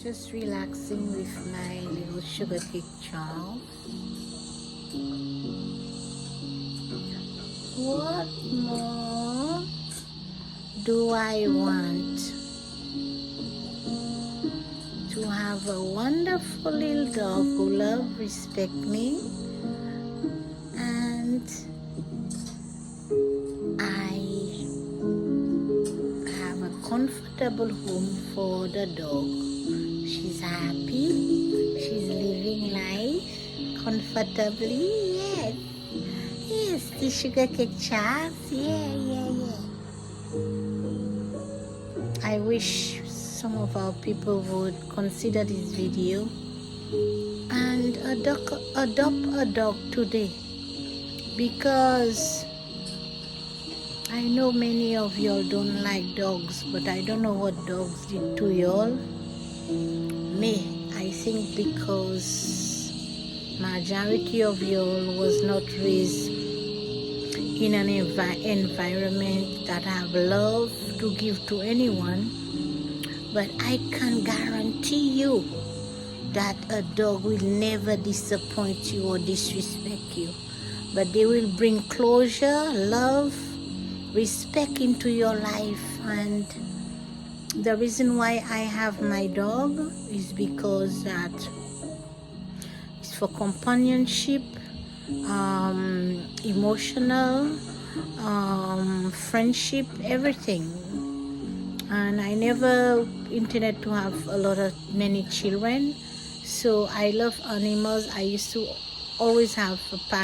Just relaxing with my little sugar cake Charles. What more do I want? To have a wonderful little dog who love, respect me, and I have a comfortable home for the dog. She's happy, she's living life comfortably. Yes, the sugar cake Charles. Yeah. I wish some of our people would consider this video and adopt a dog today, because I know many of y'all don't like dogs, but I don't know what dogs did to y'all. Me, I think because majority of y'all was not raised in an environment that have love to give to anyone. But I can guarantee you that a dog will never disappoint you or disrespect you, but they will bring closure, love, respect into your life. And the reason why I have my dog is because that it's for companionship, emotional, friendship, everything. And I never intended to have a lot of many children, so I love animals. I used to always have a